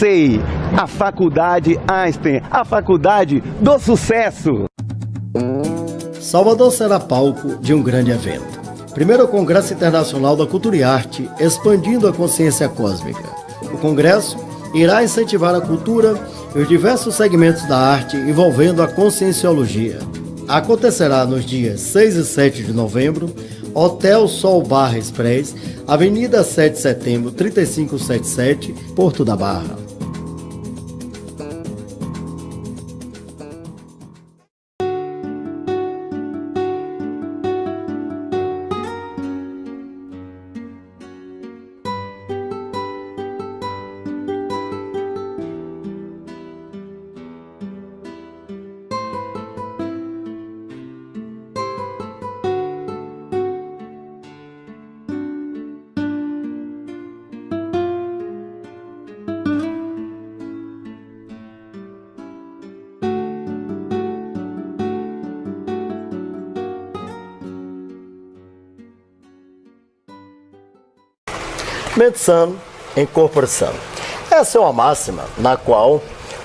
SEI, a Faculdade Einstein, a faculdade do sucesso. Salvador será palco de um grande evento. Primeiro Congresso Internacional da Cultura e Arte, expandindo a consciência cósmica. O congresso irá incentivar a cultura e os diversos segmentos da arte envolvendo a conscienciologia. Acontecerá nos dias 6 e 7 de novembro, Hotel Sol Barra Express, Avenida 7 de Setembro, 3577, Porto da Barra. Mente sã em corpo sã. Essa é uma máxima na qual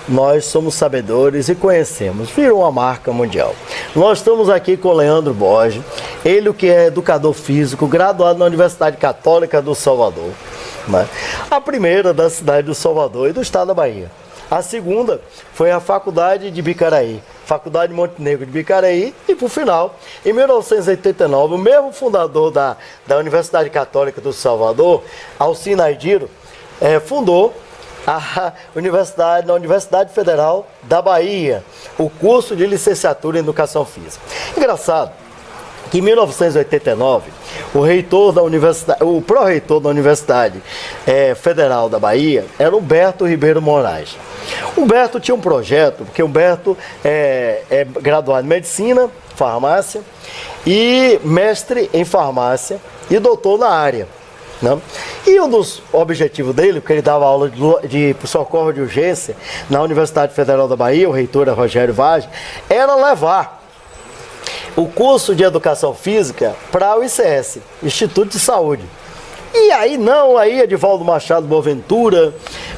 nós somos sabedores e conhecemos. Virou uma marca mundial. Nós estamos aqui com o Leandro Borges, ele que é educador físico, graduado na Universidade Católica do Salvador, né? A primeira da cidade do Salvador e do estado da Bahia. A segunda foi a Faculdade de Bicaraí, Faculdade de Montenegro de Bicaraí, e por final, em 1989, o mesmo fundador da Universidade Católica do Salvador, Alcino Aidiro, fundou a universidade, na Universidade Federal da Bahia, o curso de licenciatura em Educação Física. Engraçado que em 1989, o pró-reitor da Universidade Federal da Bahia era Humberto Ribeiro Moraes. Humberto tinha um projeto, porque Humberto é graduado em Medicina, Farmácia, e mestre em Farmácia e doutor na área, né? E um dos objetivos dele, porque ele dava aula de socorro de urgência na Universidade Federal da Bahia, o reitor era Rogério Vaz, era levar o curso de Educação Física para o ICS, Instituto de Saúde. E aí Edivaldo Machado Boaventura,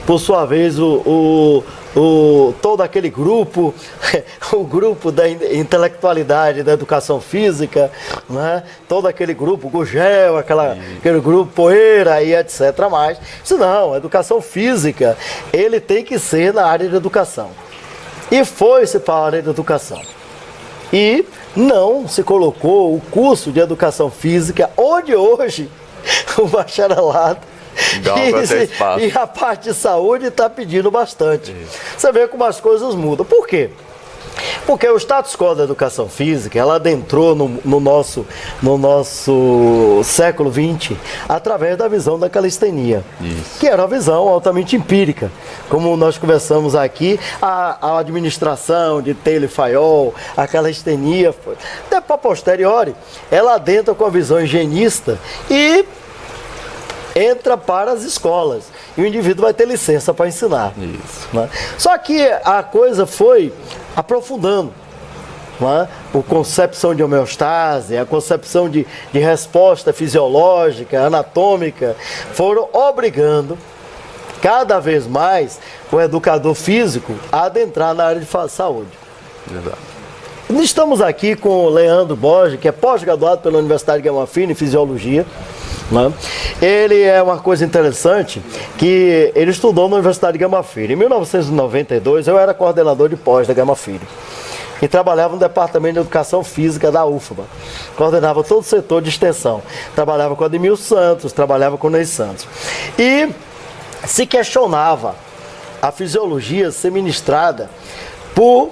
por sua vez, todo aquele grupo, o grupo da intelectualidade da educação física, né? Todo aquele grupo, Gugel, aquele grupo Poeira e etc. Mas, não, a educação física, ele tem que ser na área de educação. E foi-se para a área de educação. E não se colocou o curso de Educação Física, onde hoje o bacharelado e a parte de saúde está pedindo bastante. Você vê como as coisas mudam. Por quê? Porque o status quo da educação física, ela adentrou no nosso século XX através da visão da calistenia, que era uma visão altamente empírica. Como nós conversamos aqui, a administração de Taylor e Fayol, a calistenia, depois, posteriori, ela adentra com a visão higienista e entra para as escolas. E o indivíduo vai ter licença para ensinar. Né? Só que a coisa foi aprofundando. Né? A concepção de homeostase, a concepção de resposta fisiológica, anatômica, foram obrigando cada vez mais o educador físico a adentrar na área de saúde. Exato. Estamos aqui com o Leandro Borges, que é pós-graduado pela Universidade Gama Filho em Fisiologia. Né? Ele é uma coisa interessante, que ele estudou na Universidade Gama Filho. Em 1992, eu era coordenador de pós da Gama Filho e trabalhava no Departamento de Educação Física da UFBA. Coordenava todo o setor de extensão. Trabalhava com Ademir Santos, trabalhava com Ney Santos. E se questionava a fisiologia ser ministrada por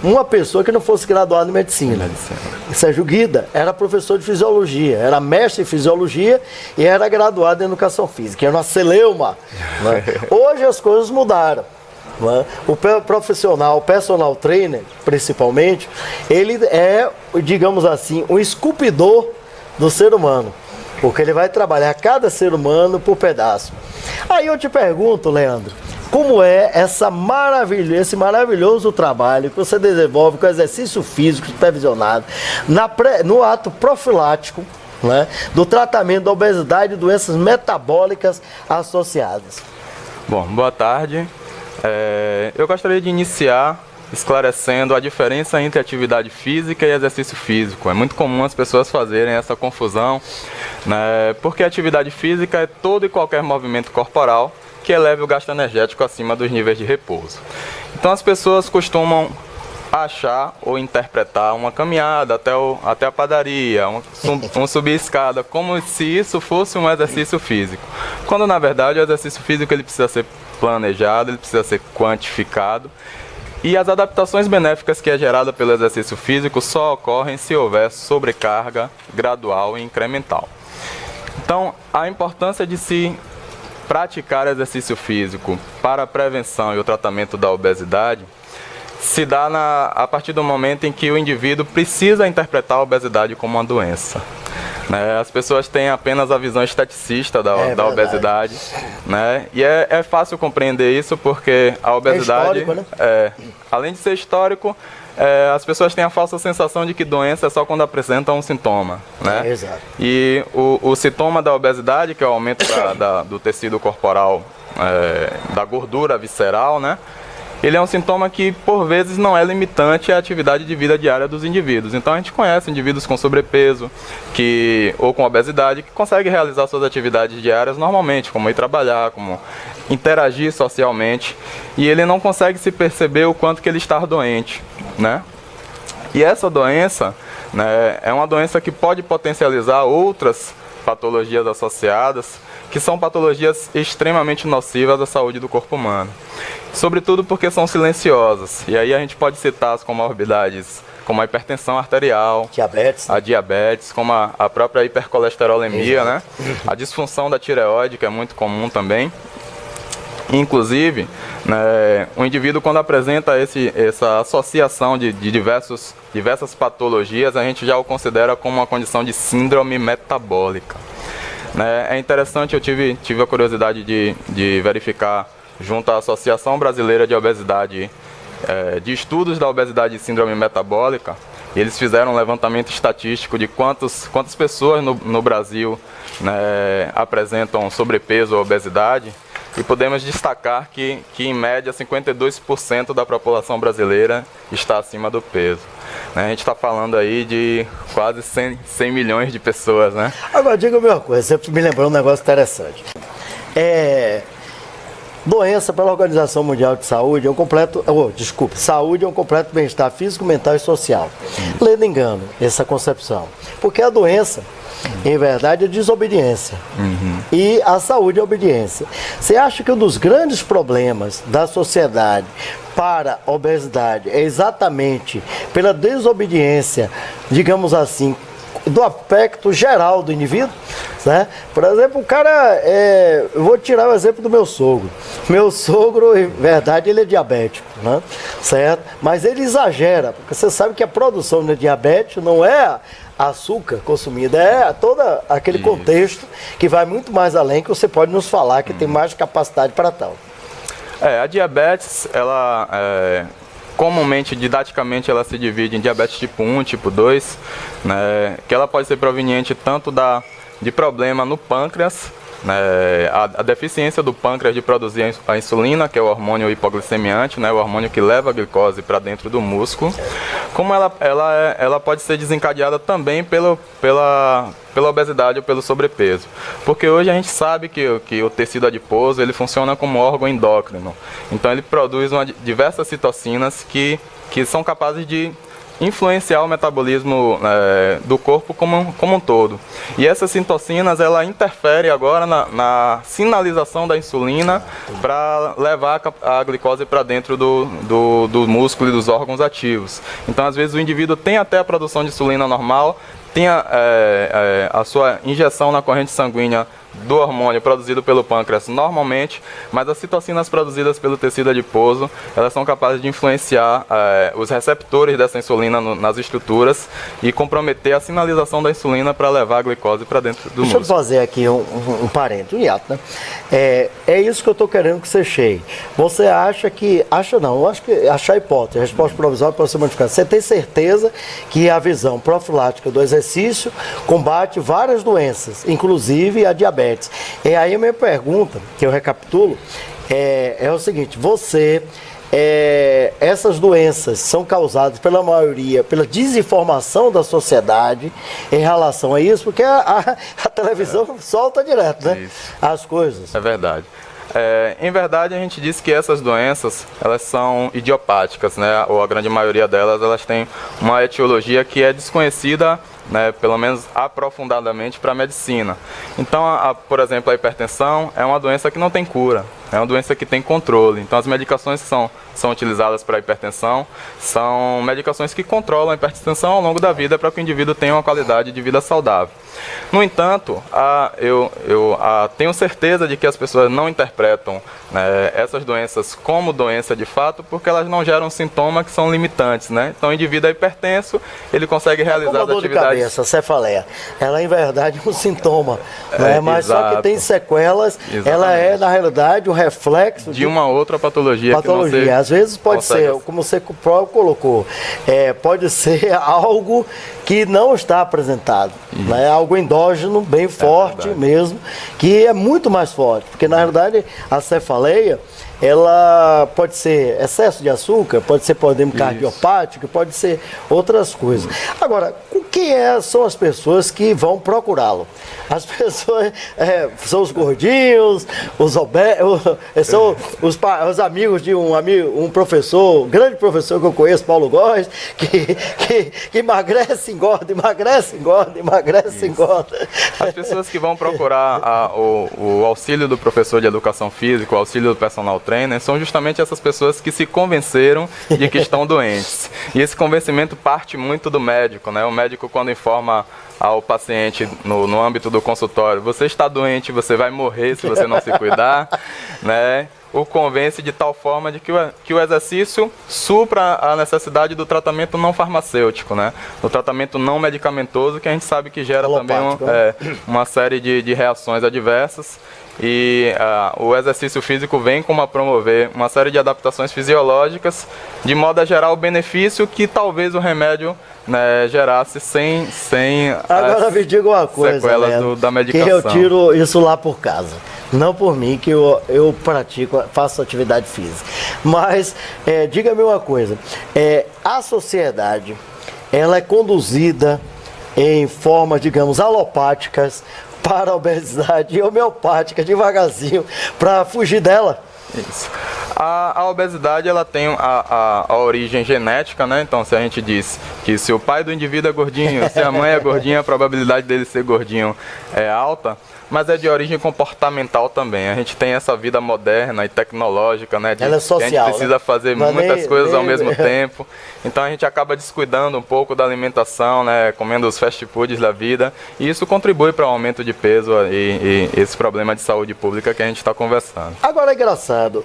uma pessoa que não fosse graduada em medicina. Sérgio Guida era professor de fisiologia, era mestre em fisiologia e era graduado em educação física, era uma celeuma. Né? Hoje as coisas mudaram. Né? O profissional, o personal trainer, principalmente, ele é, digamos assim, um esculpidor do ser humano, porque ele vai trabalhar cada ser humano por pedaço. Aí eu te pergunto, Leandro, como é esse maravilhoso trabalho que você desenvolve com exercício físico supervisionado no ato profilático, né, do tratamento da obesidade e doenças metabólicas associadas? Bom, boa tarde. Eu gostaria de iniciar esclarecendo a diferença entre atividade física e exercício físico. É muito comum as pessoas fazerem essa confusão, né, porque a atividade física é todo e qualquer movimento corporal que eleve o gasto energético acima dos níveis de repouso. Então as pessoas costumam achar ou interpretar uma caminhada até a padaria, um subir escada, como se isso fosse um exercício físico. Quando na verdade o exercício físico ele precisa ser planejado, ele precisa ser quantificado. E as adaptações benéficas que é gerada pelo exercício físico só ocorrem se houver sobrecarga gradual e incremental. Então, a importância de se praticar exercício físico para a prevenção e o tratamento da obesidade se dá a partir do momento em que o indivíduo precisa interpretar a obesidade como uma doença. As pessoas têm apenas a visão esteticista da obesidade, né? E é fácil compreender isso porque a obesidade, histórico, né? Além de ser histórico, as pessoas têm a falsa sensação de que doença é só quando apresentam um sintoma, né? Exato. E o sintoma da obesidade, que é o aumento do tecido corporal, da gordura visceral, né? Ele é um sintoma que, por vezes, não é limitante à atividade de vida diária dos indivíduos. Então, a gente conhece indivíduos com sobrepeso ou com obesidade que conseguem realizar suas atividades diárias normalmente, como ir trabalhar, como interagir socialmente, e ele não consegue se perceber o quanto que ele está doente, né? E essa doença, né, é uma doença que pode potencializar outras patologias associadas, que são patologias extremamente nocivas à saúde do corpo humano. Sobretudo porque são silenciosas. E aí a gente pode citar as comorbidades como a hipertensão arterial, a diabetes, como a própria hipercolesterolemia, né? A disfunção da tireoide, que é muito comum também. Inclusive, né, o indivíduo, quando apresenta essa associação de diversas patologias, a gente já o considera como uma condição de síndrome metabólica. É interessante, eu tive a curiosidade de verificar junto à Associação Brasileira de Obesidade, de estudos da obesidade e síndrome metabólica, e eles fizeram um levantamento estatístico de quantas pessoas no Brasil, né, apresentam sobrepeso ou obesidade, e podemos destacar que em média 52% da população brasileira está acima do peso. A gente está falando aí de quase 100 milhões de pessoas, né? Agora, diga uma coisa, você me lembrou um negócio interessante. Doença pela Organização Mundial de Saúde saúde é um completo bem-estar físico, mental e social. Lendo engano, essa concepção. Porque a doença, em verdade, é desobediência. E a saúde é obediência. Você acha que um dos grandes problemas da sociedade para a obesidade é exatamente pela desobediência, digamos assim, do aspecto geral do indivíduo, né? Por exemplo, o cara, eu vou tirar o exemplo do meu sogro. Meu sogro, em verdade, ele é diabético, né? Certo? Mas ele exagera, porque você sabe que a produção de diabetes não é açúcar consumido, é todo aquele contexto que vai muito mais além, que você pode nos falar que tem mais capacidade para tal. A diabetes, ela comumente, didaticamente, ela se divide em diabetes tipo 1, tipo 2, né, que ela pode ser proveniente tanto de problema no pâncreas, né, a deficiência do pâncreas de produzir a insulina, que é o hormônio hipoglicemiante, né, o hormônio que leva a glicose para dentro do músculo, como ela pode ser desencadeada também pela obesidade ou pelo sobrepeso. Porque hoje a gente sabe que o tecido adiposo ele funciona como órgão endócrino. Então ele produz diversas citocinas que são capazes de influenciar o metabolismo do corpo como um todo. E essas citocinas, ela interfere agora na sinalização da insulina para levar a glicose para dentro do músculo e dos órgãos ativos. Então, às vezes, o indivíduo tem até a produção de insulina normal, tem a sua injeção na corrente sanguínea do hormônio produzido pelo pâncreas normalmente, mas as citocinas produzidas pelo tecido adiposo, elas são capazes de influenciar os receptores dessa insulina nas estruturas e comprometer a sinalização da insulina para levar a glicose para dentro do músculo. Deixa eu fazer aqui um parênteses, um hiato, né? É isso que eu estou querendo que você chegue. Você acha que... eu acho que achar a hipótese, a resposta provisória pode ser modificada. Você tem certeza que a visão profilática do exercício combate várias doenças, inclusive a diabetes? E aí a minha pergunta, que eu recapitulo, é o seguinte, essas doenças são causadas pela maioria pela desinformação da sociedade em relação a isso, porque a televisão solta direto, né? Isso. As coisas. É verdade. Em verdade, a gente diz que essas doenças, elas são idiopáticas, né? Ou a grande maioria delas, elas têm uma etiologia que é desconhecida, né, pelo menos aprofundadamente para a medicina. Então, por exemplo, a hipertensão é uma doença que não tem cura, é uma doença que tem controle. Então, as medicações que são utilizadas para a hipertensão são medicações que controlam a hipertensão ao longo da vida para que o indivíduo tenha uma qualidade de vida saudável. No entanto, eu tenho certeza de que as pessoas não interpretam, né, essas doenças como doença de fato, porque elas não geram sintomas que são limitantes, né? Então, o indivíduo é hipertenso, ele consegue realizar as atividades. Essa cefaleia, ela em verdade é um sintoma, né? Mas exato. Só que tem sequelas. Exatamente. Ela é na realidade o reflexo de uma outra patologia. Que não se às vezes pode ser, como você próprio colocou, pode ser algo que não está apresentado, né? Algo endógeno bem forte mesmo, que é muito mais forte, porque na realidade a cefaleia, ela pode ser excesso de açúcar, pode ser problema cardiopático, pode ser outras coisas. Agora, quem são as pessoas que vão procurá-lo? As pessoas são os gordinhos, os obesos, são os amigos de um professor, um grande professor que eu conheço, Paulo Góes, que emagrece, engorda, emagrece, engorda, emagrece, engorda. As pessoas que vão procurar o auxílio do professor de educação física, o auxílio do personal trainer, são justamente essas pessoas que se convenceram de que estão doentes. E esse convencimento parte muito do médico, né? O médico, quando informa ao paciente no âmbito do consultório, você está doente, você vai morrer se você não se cuidar, né? O convence de tal forma de que o exercício supra a necessidade do tratamento não farmacêutico, né? Do tratamento não medicamentoso, que a gente sabe que gera também uma série de reações adversas. E o exercício físico vem como a promover uma série de adaptações fisiológicas, de modo a gerar o benefício que talvez o remédio, né, gerasse sem Agora me diga uma coisa, sequelas da medicação. Que eu tiro isso lá por casa. Não por mim, que eu pratico, faço atividade física. Mas, diga-me uma coisa. A sociedade, ela é conduzida em formas, digamos, alopáticas para a obesidade e homeopática, devagarzinho, para fugir dela. Isso. A obesidade, ela tem a origem genética, né? Então, se a gente diz que se o pai do indivíduo é gordinho, se a mãe é gordinha, a probabilidade dele ser gordinho é alta, mas é de origem comportamental também. A gente tem essa vida moderna e tecnológica, né? Ela é social, que a gente precisa fazer muitas coisas ao mesmo tempo. Então, a gente acaba descuidando um pouco da alimentação, né? Comendo os fast foods da vida. E isso contribui para o aumento de peso e esse problema de saúde pública que a gente está conversando. Agora é engraçado.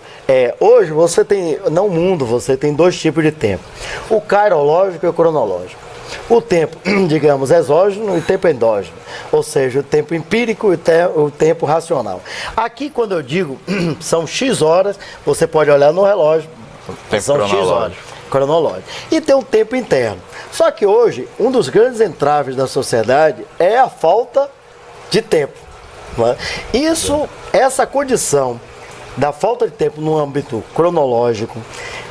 Hoje você tem, no mundo, você tem dois tipos de tempo. O cairológico e o cronológico. O tempo, digamos, exógeno e o tempo endógeno, ou seja, o tempo empírico e o tempo racional. Aqui, quando eu digo são X horas, você pode olhar no relógio, são X horas, cronológico. E tem um tempo interno. Só que hoje, um dos grandes entraves da sociedade é a falta de tempo. Não é? Essa condição da falta de tempo no âmbito cronológico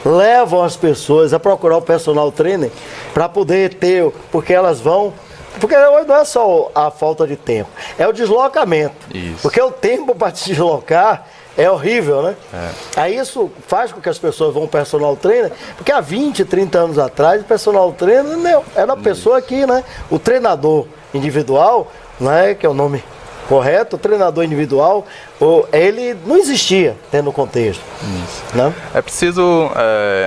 levam as pessoas a procurar o personal trainer para poder ter, porque elas vão, porque hoje não é só a falta de tempo, é o deslocamento. Isso. Porque o tempo para se deslocar é horrível, né? Aí isso faz com que as pessoas vão ao personal trainer, porque há 20, 30 anos atrás o personal trainer não, era a pessoa aqui, né? O treinador individual, né, que é o nome correto, o treinador individual, ele não existia dentro do contexto. Isso. Né? É preciso,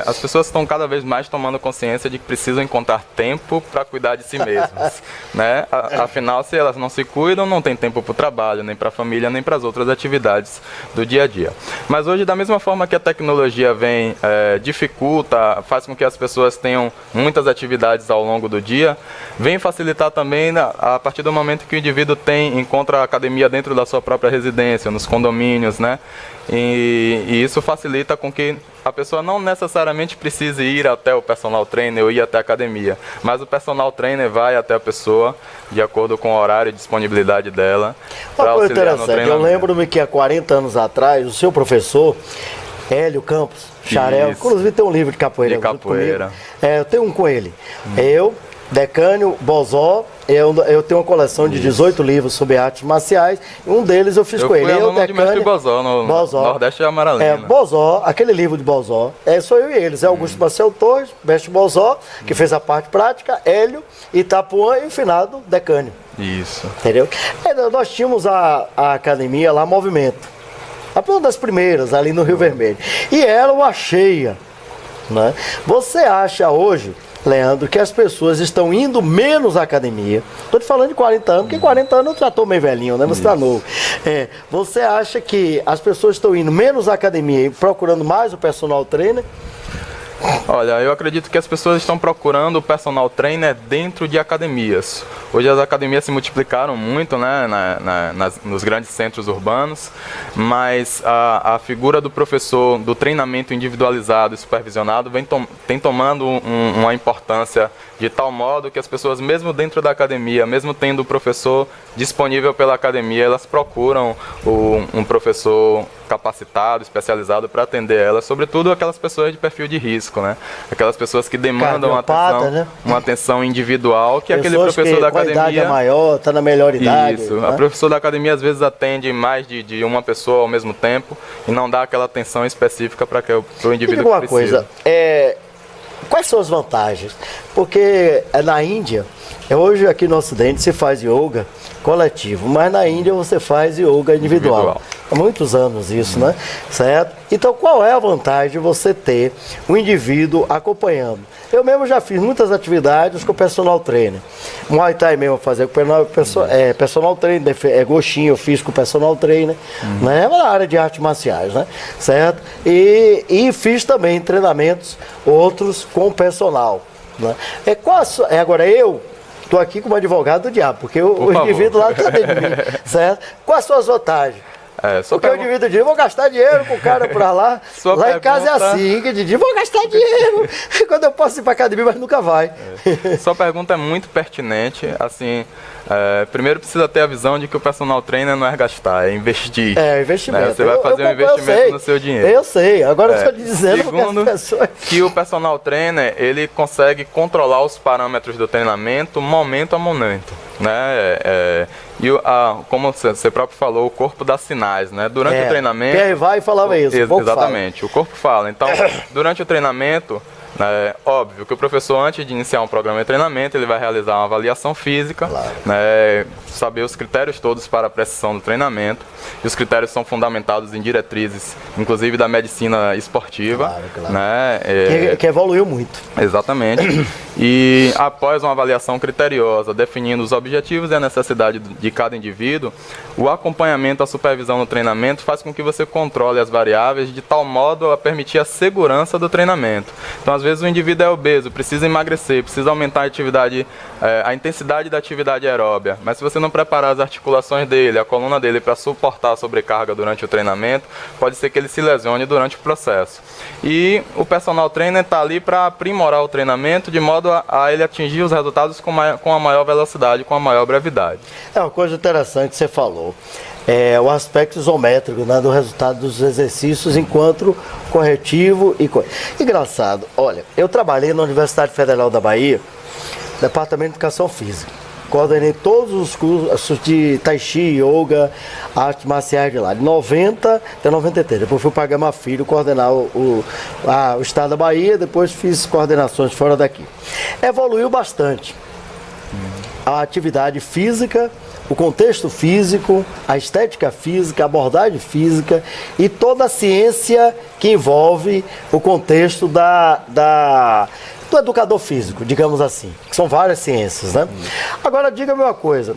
as pessoas estão cada vez mais tomando consciência de que precisam encontrar tempo para cuidar de si mesmas. Né? Afinal, se elas não se cuidam, não tem tempo para o trabalho, nem para a família, nem para as outras atividades do dia a dia. Mas hoje, da mesma forma que a tecnologia vem, dificulta, faz com que as pessoas tenham muitas atividades ao longo do dia, vem facilitar também a partir do momento que o indivíduo encontra a academia dentro da sua própria residência, nos condomínios, né? E isso facilita com que a pessoa não necessariamente precise ir até o personal trainer ou ir até a academia, mas o personal trainer vai até a pessoa de acordo com o horário e disponibilidade dela para Uma coisa auxiliar no interessante, eu treinamento. lembro-me que há 40 anos atrás, o seu professor, Hélio Campos, Xarel, Isso. inclusive tem um livro de capoeira. De capoeira. Comigo. Eu tenho um com ele. Eu, Decânio, Bozó, eu tenho uma coleção de 18 livros sobre artes marciais, e um deles eu fiz Eu com ele. fui aluno de Decânio, Mestre Bozó, no Nordeste de Amaralina. Bozó, aquele livro de Bozó, sou eu e eles, é Augusto Marcel Torres, Mestre Bozó, que fez a parte prática, Hélio, Itapuã e o finado Decânio. Isso. Entendeu? Nós tínhamos a academia lá, Movimento. Uma das primeiras, ali no Rio Vermelho. E era uma cheia. Né? Você acha hoje, Leandro, que as pessoas estão indo menos à academia? Estou te falando de 40 anos, porque 40 anos eu já estou meio velhinho, né? Você está novo. Você acha que as pessoas estão indo menos à academia e procurando mais o personal trainer? Olha, eu acredito que as pessoas estão procurando o personal trainer dentro de academias. Hoje as academias se multiplicaram muito, né, nos grandes centros urbanos, mas a figura do professor, do treinamento individualizado e supervisionado, tem tomando uma importância de tal modo que as pessoas, mesmo dentro da academia, mesmo tendo o professor disponível pela academia, elas procuram um professor capacitado, especializado para atender elas, sobretudo aquelas pessoas de perfil de risco, né? Aquelas pessoas que demandam uma atenção individual, que aquele professor da academia... A idade é maior, está na melhor idade. Isso, né? A professor da academia às vezes atende mais de uma pessoa ao mesmo tempo e não dá aquela atenção específica para o indivíduo que precisa. Coisa, quais são as vantagens? Porque na Índia, hoje aqui no Ocidente se faz yoga coletivo, mas na Índia você faz yoga individual. Há muitos anos isso, né? Certo? Então qual é a vantagem de você ter um indivíduo acompanhando? Eu mesmo já fiz muitas atividades com o personal trainer. Muay Thai mesmo fazer com personal trainer, Goshin eu fiz com o personal trainer, né? Na área de artes marciais, né? Certo? E fiz também treinamentos outros com o personal. Né? Agora eu estou aqui como advogado do diabo, porque o indivíduo lá está dentro de mim, certo? Quais são as vantagens? Porque o indivíduo diz, vou gastar dinheiro com o cara pra lá. Lá em casa é assim, que diz, vou gastar dinheiro. Quando eu posso ir pra academia, mas nunca vai. Sua pergunta é muito pertinente, assim... primeiro precisa ter a visão de que o personal trainer não é gastar, é investir. Investimento. Né? Você vai fazer um investimento no seu dinheiro. Eu sei, agora eu estou dizendo segundo, que as pessoas... que o personal trainer, ele consegue controlar os parâmetros do treinamento momento a momento. Né? Como você próprio falou, o corpo dá sinais, né? Durante o treinamento... Pierre vai e falava isso, exatamente, o corpo fala. Então, durante o treinamento... É óbvio que o professor, antes de iniciar um programa de treinamento, ele vai realizar uma avaliação física, né, saber os critérios todos para a precisão do treinamento. E os critérios são fundamentados em diretrizes, inclusive da medicina esportiva. Né, que evoluiu muito. Exatamente. E após uma avaliação criteriosa, definindo os objetivos e a necessidade de cada indivíduo, o acompanhamento, a supervisão no treinamento faz com que você controle as variáveis de tal modo a permitir a segurança do treinamento. Então, às vezes o indivíduo é obeso, precisa emagrecer, precisa aumentar a atividade, a intensidade da atividade aeróbia. Mas se você não preparar as articulações dele, a coluna dele para suportar a sobrecarga durante o treinamento, pode ser que ele se lesione durante o processo. E o personal trainer está ali para aprimorar o treinamento de modo a ele atingir os resultados com a maior velocidade, com a maior brevidade. É uma coisa interessante que você falou. O aspecto isométrico, né, do resultado dos exercícios enquanto corretivo e engraçado. Olha, eu trabalhei na Universidade Federal da Bahia, Departamento de Educação Física. Coordenei todos os cursos de Tai Chi, Yoga, artes marciais de lá, de 90 até 93. Depois fui para Gama Filho coordenar o estado da Bahia, depois fiz coordenações fora daqui. Evoluiu bastante a atividade física, o contexto físico, a estética física, a abordagem física e toda a ciência que envolve o contexto do educador físico, digamos assim, que são várias ciências, né? Agora, diga-me uma coisa,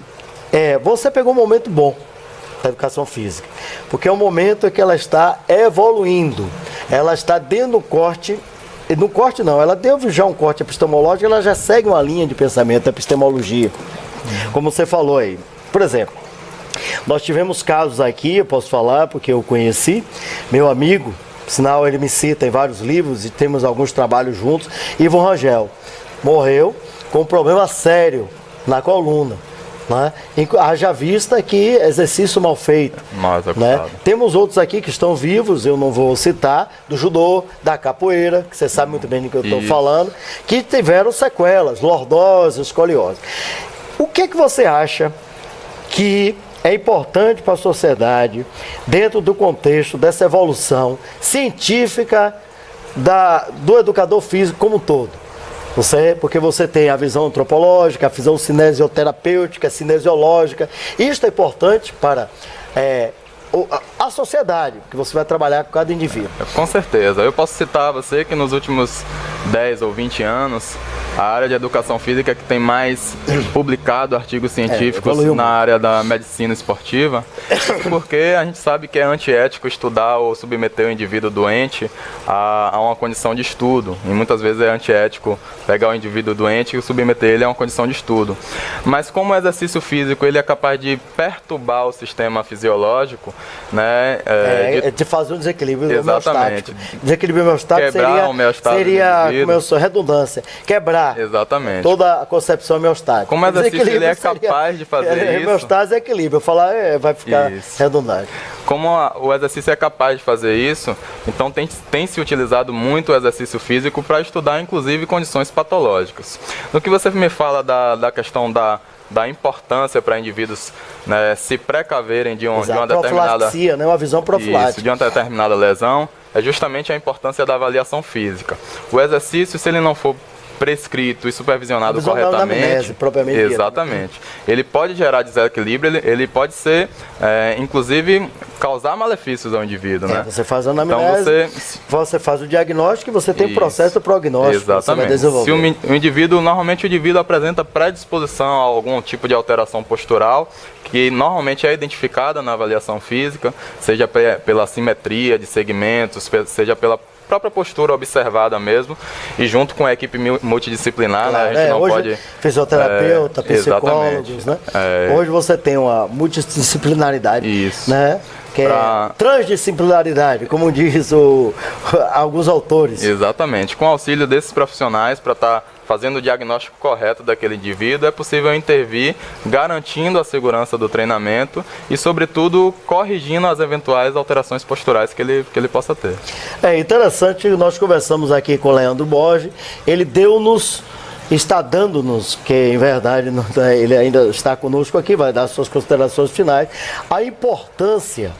você pegou um momento bom da educação física, porque é um momento em que ela está evoluindo, ela está dentro do corte. No corte não, ela deu já um corte epistemológico, ela já segue uma linha de pensamento, epistemologia, como você falou aí. Por exemplo, Nós tivemos casos aqui, eu posso falar porque eu conheci, meu amigo, sinal ele me cita em vários livros e temos alguns trabalhos juntos, Ivo Rangel, morreu com um problema sério na coluna. Né? Haja vista que exercício mal feito. Né? Temos outros aqui que estão vivos, eu não vou citar, do judô, da capoeira, que você sabe muito bem do que eu estou falando, que tiveram sequelas, lordose, escoliose. O que você acha que é importante para a sociedade, dentro do contexto dessa evolução científica do educador físico como um todo? Porque você tem a visão antropológica, a visão cinesioterapêutica, cinesiológica. Isto é importante para a sociedade, que você vai trabalhar com cada indivíduo. Com certeza. Eu posso citar a você que nos últimos 10 ou 20 anos, a área de educação física que tem mais publicado artigos científicos na área da medicina esportiva, porque a gente sabe que é antiético estudar ou submeter o indivíduo doente a uma condição de estudo. E muitas vezes é antiético pegar o indivíduo doente e submeter ele a uma condição de estudo. Mas como o exercício físico ele é capaz de perturbar o sistema fisiológico, né, de fazer um desequilíbrio exatamente. homeostático. Desequilíbrio homeostático seria como eu sou, redundância, quebrar toda a concepção homeostática. Como exercício ele é capaz de fazer isso. Homeostase é equilíbrio, eu falar vai ficar redundante. Como o exercício é capaz de fazer isso, então tem se utilizado muito o exercício físico para estudar inclusive condições patológicas. No que você me fala da questão da importância para indivíduos, né, se precaverem de uma determinada... né, uma visão profilática. Isso, de uma determinada lesão, é justamente a importância da avaliação física. O exercício, se ele não for prescrito e supervisionado corretamente, propriamente exatamente, ele pode gerar desequilíbrio, ele pode ser, inclusive, causar malefícios ao indivíduo, né? Você faz a anamnese, então você faz o diagnóstico e você tem o processo do prognóstico. Exatamente. Se o indivíduo, normalmente o indivíduo apresenta predisposição a algum tipo de alteração postural, que normalmente é identificada na avaliação física, seja pela assimetria de segmentos, seja pela própria postura observada mesmo, e junto com a equipe multidisciplinar, né, a gente não hoje, pode... Fisioterapeuta, psicólogos, né? Hoje você tem uma multidisciplinaridade, né? Que é transdisciplinaridade, como diz alguns autores. Exatamente. Com o auxílio desses profissionais para estar fazendo o diagnóstico correto daquele indivíduo, é possível intervir, garantindo a segurança do treinamento e, sobretudo, corrigindo as eventuais alterações posturais que ele possa ter. É interessante, nós conversamos aqui com o Leandro Borges, ele está dando-nos, que em verdade ele ainda está conosco aqui, vai dar suas considerações finais, a importância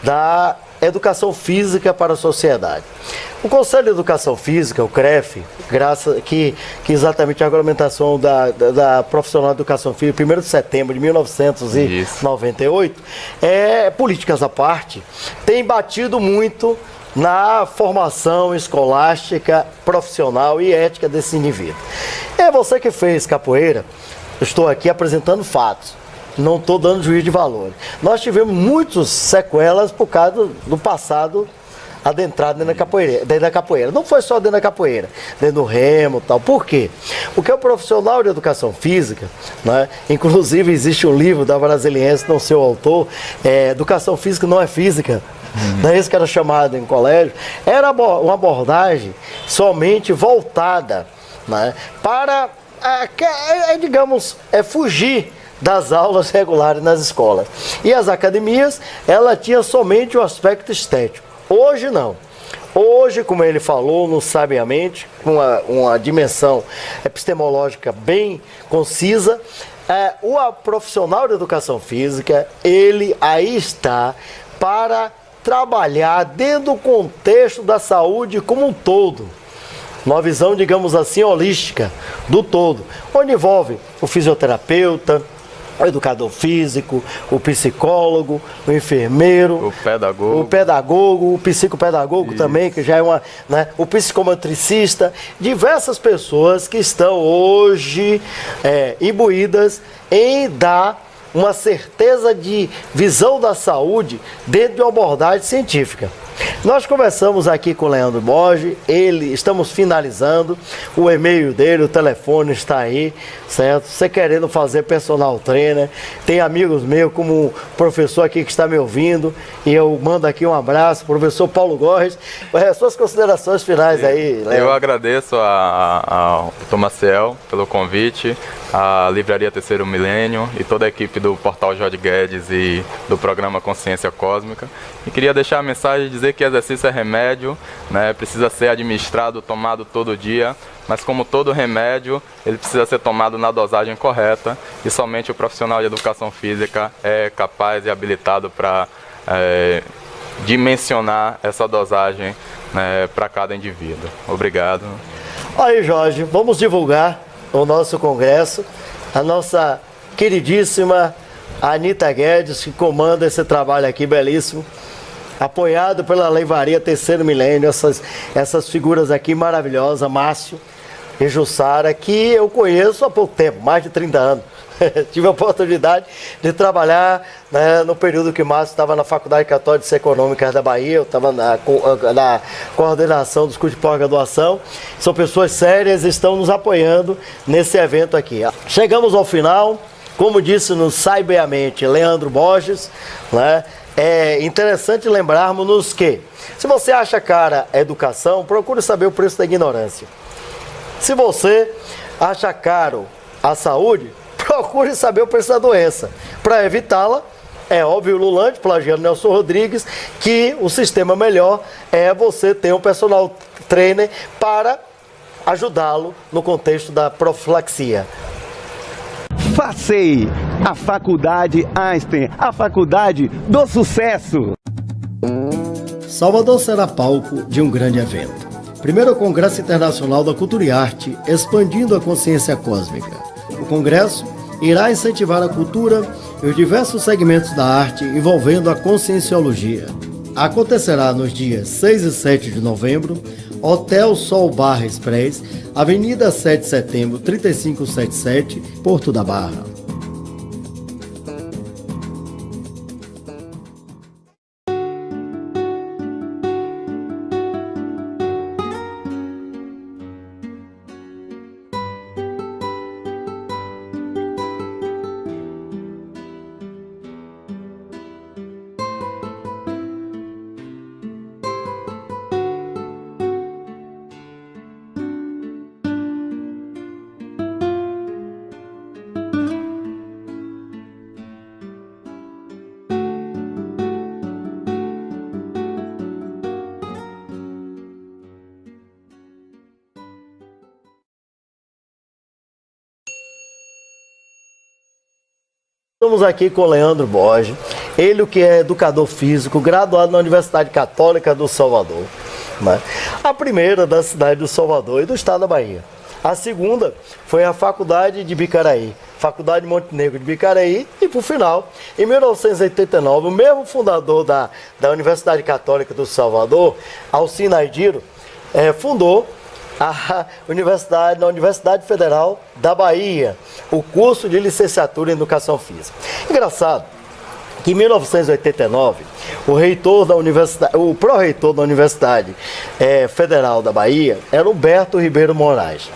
da educação física para a sociedade. O Conselho de Educação Física, o CREF, que exatamente a regulamentação da profissional de educação física, 1º de setembro de 1998, políticas à parte, tem batido muito na formação escolástica, profissional e ética desse indivíduo. É você que fez capoeira, eu estou aqui apresentando fatos, não estou dando juízo de valor. Nós tivemos muitas sequelas por causa do passado adentrado dentro da capoeira. Não foi só dentro da capoeira, dentro do remo e tal. Por quê? Porque o profissional de educação física, né, inclusive existe um livro da Brasiliense, não sei o autor, Educação Física Não é Física, não é isso que era chamado em colégio, era uma abordagem somente voltada, né, para, digamos, fugir das aulas regulares nas escolas. E as academias, ela tinha somente o aspecto estético. Hoje não. Hoje, como ele falou, sabiamente, com uma dimensão epistemológica bem concisa, o profissional de educação física, ele aí está para trabalhar dentro do contexto da saúde como um todo. Uma visão, digamos assim, holística do todo, onde envolve o fisioterapeuta, o educador físico, o psicólogo, o enfermeiro, o pedagogo, o psicopedagogo também, que já é o psicomotricista, diversas pessoas que estão hoje imbuídas em dar uma certeza de visão da saúde dentro de uma abordagem científica. Nós conversamos aqui com o Leandro Borges, estamos finalizando, o e-mail dele, o telefone está aí, certo? Você querendo fazer personal trainer, tem amigos meus como o professor aqui que está me ouvindo, e eu mando aqui um abraço, professor Paulo Gorres. Suas considerações finais aí, Leandro. Eu agradeço ao Tomaciel pelo convite, a Livraria Terceiro Milênio e toda a equipe do Portal Jorge Guedes e do programa Consciência Cósmica. E queria deixar a mensagem de dizer que exercício é remédio, né? Precisa ser administrado, tomado todo dia, mas como todo remédio, ele precisa ser tomado na dosagem correta e somente o profissional de educação física é capaz e habilitado para dimensionar essa dosagem, né, para cada indivíduo. Obrigado. Aí, Jorge, vamos divulgar o nosso congresso, a nossa queridíssima Anita Guedes, que comanda esse trabalho aqui belíssimo, apoiado pela Livraria Terceiro Milênio, essas figuras aqui maravilhosas, Márcio e Jussara, que eu conheço há pouco tempo, mais de 30 anos. Tive a oportunidade de trabalhar, né, no período que Márcio estava na Faculdade Católica de Ciências Econômicas da Bahia, eu estava na coordenação dos cursos de pós-graduação. São pessoas sérias e estão nos apoiando nesse evento aqui. Chegamos ao final, como disse no Saibeamente Leandro Borges, né? É interessante lembrarmos que, se você acha cara a educação, procure saber o preço da ignorância. Se você acha caro a saúde, procure saber o preço da doença. Para evitá-la, é óbvio, Lulante, plagiando Nelson Rodrigues, que o sistema melhor é você ter um personal trainer para ajudá-lo no contexto da profilaxia. FACEI, a Faculdade Einstein, a faculdade do sucesso. Salvador será palco de um grande evento. Primeiro Congresso Internacional da Cultura e Arte, expandindo a consciência cósmica. O congresso irá incentivar a cultura e os diversos segmentos da arte envolvendo a conscienciologia. Acontecerá nos dias 6 e 7 de novembro, Hotel Sol Barra Express, Avenida 7 de Setembro, 3577, Porto da Barra. Estamos aqui com o Leandro Borges, ele que é educador físico, graduado na Universidade Católica do Salvador, né? A primeira da cidade do Salvador e do estado da Bahia. A segunda foi a Faculdade de Bicaraí, Faculdade Montenegro de Bicaraí, e por final, em 1989, o mesmo fundador da Universidade Católica do Salvador, Alcino Aidiro, fundou na Universidade Federal da Bahia, o curso de licenciatura em Educação Física. Engraçado que em 1989, o pró-reitor da Universidade Federal da Bahia era Humberto Ribeiro Moraes.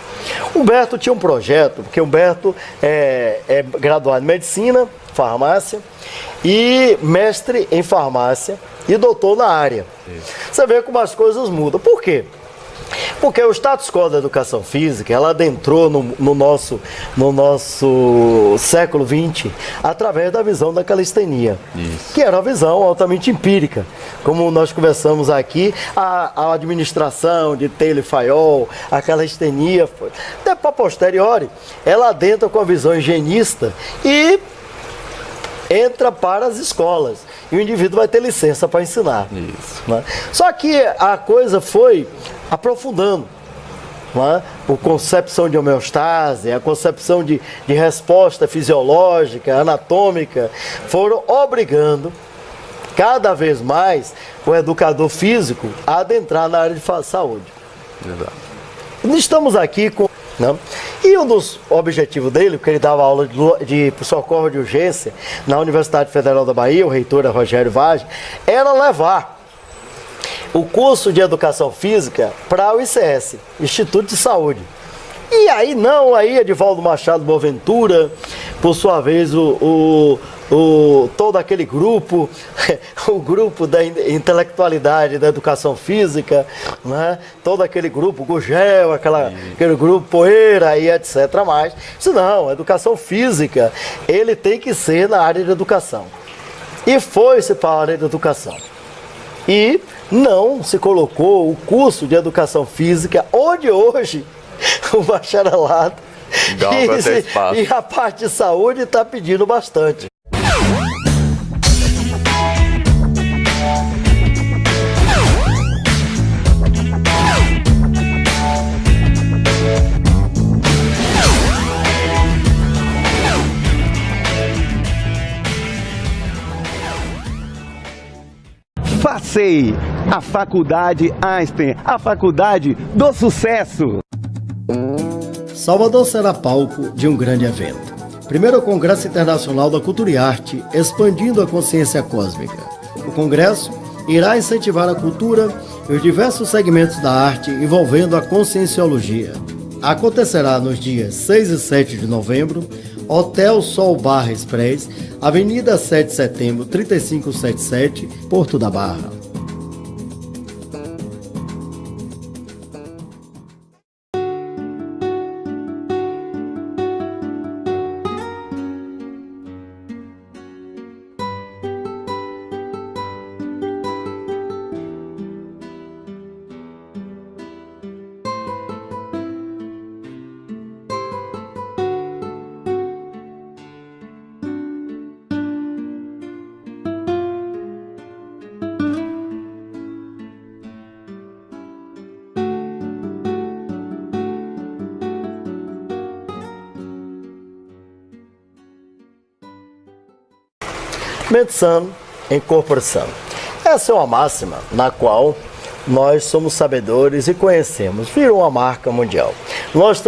Humberto tinha um projeto, porque Humberto é graduado em Medicina, Farmácia, e mestre em Farmácia e doutor na área. Você vê como as coisas mudam. Por quê? Porque o status quo da educação física, ela adentrou no nosso século XX através da visão da calistenia, que era uma visão altamente empírica. Como nós conversamos aqui, a administração de Taylor e Fayol, a calistenia, até para posteriori, ela adentra com a visão higienista e entra para as escolas. E o indivíduo vai ter licença para ensinar. Isso. Né? Só que a coisa foi aprofundando. Né? A concepção de homeostase, a concepção de resposta fisiológica, anatômica, foram obrigando cada vez mais o educador físico a adentrar na área de saúde. Exato. Estamos aqui com... Não? E um dos objetivos dele, porque ele dava aula de socorro de urgência na Universidade Federal da Bahia, o reitor era Rogério Vaz, era levar o curso de Educação Física para o ICS, Instituto de Saúde. E aí não, aí Edivaldo Machado Boaventura, por sua vez, todo aquele grupo, o grupo da intelectualidade da educação física, né? Todo aquele grupo, Gugel, aquele grupo Poeira e etc. mais. Isso não, a educação física, ele tem que ser na área de educação. E foi-se para a área de educação. E não se colocou o curso de educação física, onde hoje o bacharelado e a parte de saúde está pedindo bastante. FACEI, a Faculdade Einstein, a Faculdade do Sucesso. Salvador será palco de um grande evento. Primeiro Congresso Internacional da Cultura e Arte, expandindo a consciência cósmica. O congresso irá incentivar a cultura e os diversos segmentos da arte envolvendo a conscienciologia. Acontecerá nos dias 6 e 7 de novembro, Hotel Sol Bar Express, Avenida 7 de Setembro, 3577, Porto da Barra. Mente sã em corpo sã. Essa é uma máxima na qual nós somos sabedores e conhecemos. Virou uma marca mundial. Nós